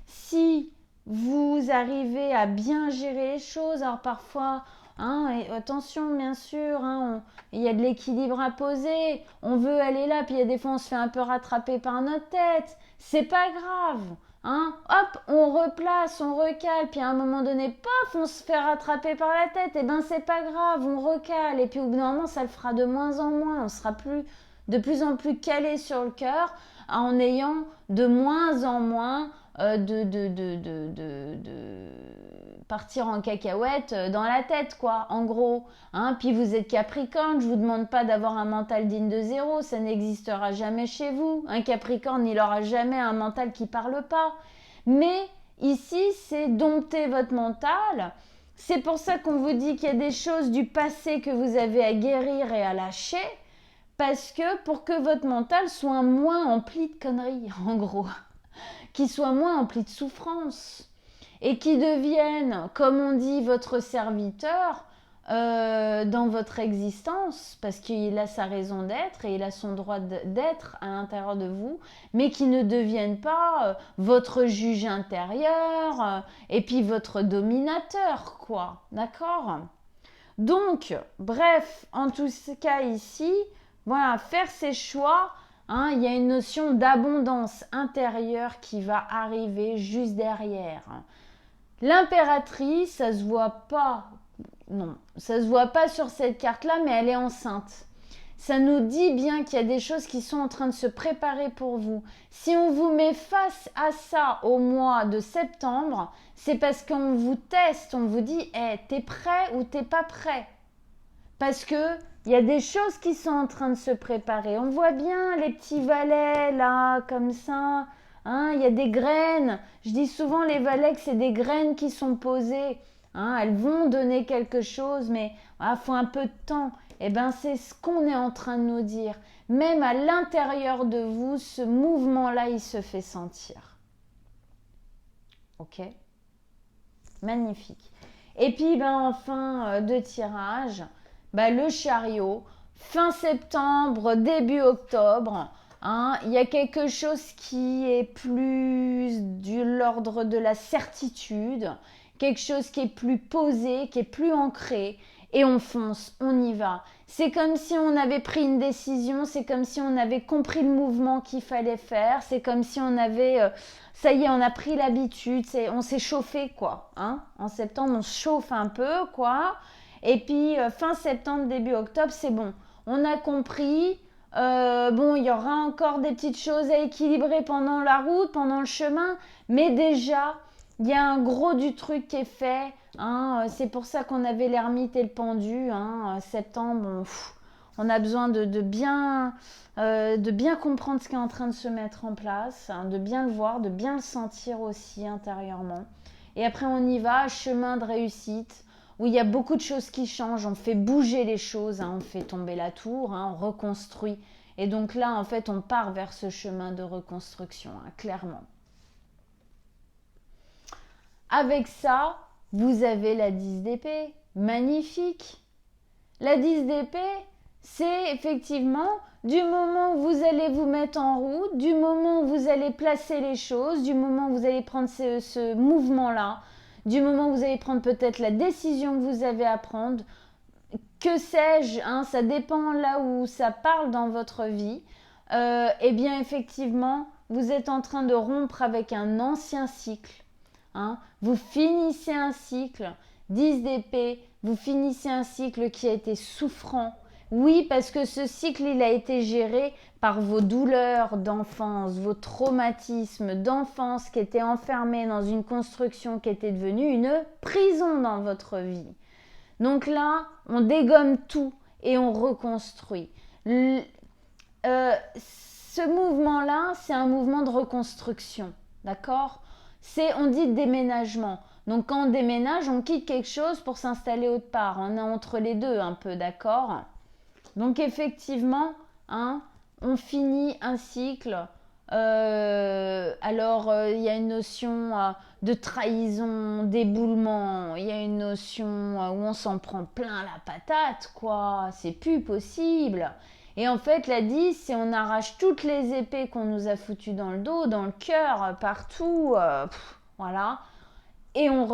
Si vous arrivez à bien gérer les choses, alors parfois, hein, et attention bien sûr, hein, il y a de l'équilibre à poser, on veut aller là, puis il y a des fois on se fait un peu rattraper par notre tête, c'est pas grave. Hein, hop, on replace, on recale, puis à un moment donné, paf, on se fait rattraper par la tête, et ben c'est pas grave, on recale, et puis au bout d'un moment, ça le fera de moins en moins, on sera de plus en plus calé sur le cœur, en ayant de moins en moins de partir en cacahuète dans la tête, quoi, en gros. Hein, puis vous êtes Capricorne, je vous demande pas d'avoir un mental digne de zéro, ça n'existera jamais chez vous. Un Capricorne, il aura jamais un mental qui parle pas. Mais ici, c'est dompter votre mental. C'est pour ça qu'on vous dit qu'il y a des choses du passé que vous avez à guérir et à lâcher, parce que pour que votre mental soit moins empli de conneries, en gros, qu'il soit moins empli de souffrance, et qui devienne, comme on dit, votre serviteur dans votre existence, parce qu'il a sa raison d'être et il a son droit d'être à l'intérieur de vous, mais qui ne devienne pas votre juge intérieur et puis votre dominateur, quoi. D'accord? Donc, bref, en tout cas ici, voilà, faire ses choix, hein, il y a une notion d'abondance intérieure qui va arriver juste derrière. L'impératrice, ça se voit pas, non, ça se voit pas sur cette carte-là, mais elle est enceinte. Ça nous dit bien qu'il y a des choses qui sont en train de se préparer pour vous. Si on vous met face à ça au mois de septembre, c'est parce qu'on vous teste, on vous dit hey, t'es prêt ou t'es pas prêt? Parce que il y a des choses qui sont en train de se préparer. On voit bien les petits valets là, comme ça. Hein, il y a des graines. Je dis souvent les valets que c'est des graines qui sont posées. Hein, elles vont donner quelque chose, mais il faut un peu de temps. Eh bien, c'est ce qu'on est en train de nous dire. Même à l'intérieur de vous, ce mouvement-là, il se fait sentir. Ok? Magnifique. Et puis, ben, en fin de tirage, ben, le chariot, fin septembre, début octobre, hein, il y a quelque chose qui est plus de l'ordre de la certitude, quelque chose qui est plus posé, qui est plus ancré, et on fonce, on y va. C'est comme si on avait pris une décision, c'est comme si on avait compris le mouvement qu'il fallait faire, c'est comme si on avait, ça y est, on a pris l'habitude, on s'est chauffé, quoi. Hein. En septembre, on se chauffe un peu, quoi. Et puis, fin septembre, début octobre, c'est bon. On a compris, bon, il y aura encore des petites choses à équilibrer pendant la route, pendant le chemin, mais déjà, il y a un gros du truc qui est fait. Hein, c'est pour ça qu'on avait l'ermite et le pendu. Hein, septembre, on a besoin de bien comprendre ce qui est en train de se mettre en place, hein, de bien le voir, de bien le sentir aussi intérieurement. Et après, on y va, chemin de réussite, où il y a beaucoup de choses qui changent, on fait bouger les choses, hein, on fait tomber la tour, hein, on reconstruit. Et donc là, en fait, on part vers ce chemin de reconstruction, hein, clairement. Avec ça, vous avez la 10 d'épée. Magnifique. La 10 d'épée, c'est effectivement du moment où vous allez vous mettre en route, du moment où vous allez placer les choses, du moment où vous allez prendre ce mouvement-là, du moment où vous allez prendre peut-être la décision que vous avez à prendre, que sais-je, hein, ça dépend là où ça parle dans votre vie, eh bien effectivement, vous êtes en train de rompre avec un ancien cycle. Hein. Vous finissez un cycle, 10 d'épée, vous finissez un cycle qui a été souffrant. Oui, parce que ce cycle, il a été géré par vos douleurs d'enfance, vos traumatismes d'enfance qui étaient enfermés dans une construction qui était devenue une prison dans votre vie. Donc là, on dégomme tout et on reconstruit. Ce mouvement-là, c'est un mouvement de reconstruction, d'accord ? On dit déménagement. Donc quand on déménage, on quitte quelque chose pour s'installer autre part. On est entre les deux un peu, d'accord ? Donc effectivement, hein, on finit un cycle. Il y a une notion de trahison, d'éboulement. Il y a une notion où on s'en prend plein la patate, quoi. C'est plus possible. Et en fait, la 10, c'est on arrache toutes les épées qu'on nous a foutues dans le dos, dans le cœur, partout. Voilà. Et on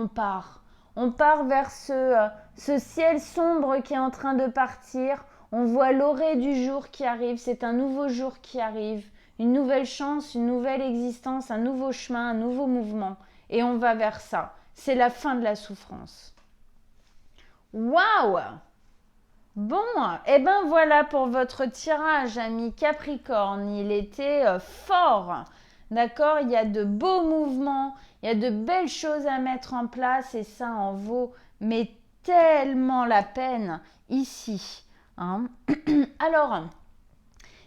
part. On part vers ce ciel sombre qui est en train de partir. On voit l'orée du jour qui arrive. C'est un nouveau jour qui arrive. Une nouvelle chance, une nouvelle existence, un nouveau chemin, un nouveau mouvement. Et on va vers ça. C'est la fin de la souffrance. Waouh! Bon, et ben voilà pour votre tirage, ami Capricorne. Il était fort. D'accord? Il y a de beaux mouvements, il y a de belles choses à mettre en place et ça en vaut mais tellement la peine ici. Hein. Alors,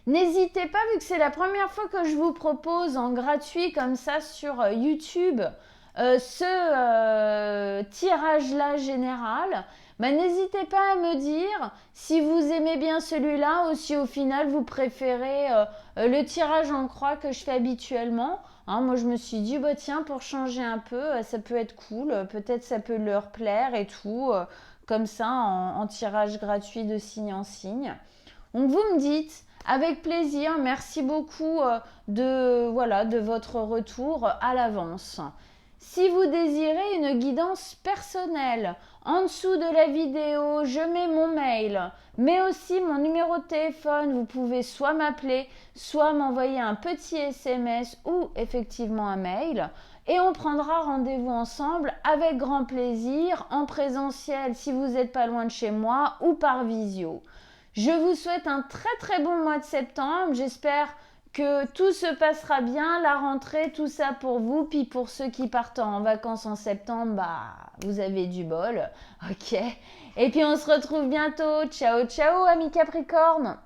n'hésitez pas, vu que c'est la première fois que je vous propose en gratuit comme ça sur YouTube ce tirage-là général, n'hésitez pas à me dire si vous aimez bien celui-là ou si au final vous préférez le tirage en croix que je fais habituellement. Hein, moi je me suis dit tiens, pour changer un peu, ça peut être cool, peut-être ça peut leur plaire et tout, comme ça en tirage gratuit de signe en signe. Donc vous me dites, avec plaisir, merci beaucoup de votre retour à l'avance. Si vous désirez une guidance personnelle, en dessous de la vidéo, je mets mon mail, mais aussi mon numéro de téléphone. Vous pouvez soit m'appeler, soit m'envoyer un petit SMS ou effectivement un mail. Et on prendra rendez-vous ensemble avec grand plaisir, en présentiel si vous n'êtes pas loin de chez moi ou par visio. Je vous souhaite un très très bon mois de septembre. J'espère que tout se passera bien, la rentrée, tout ça pour vous. Puis pour ceux qui partent en vacances en septembre, vous avez du bol. Ok. Et puis on se retrouve bientôt. Ciao, ciao, amis Capricorne.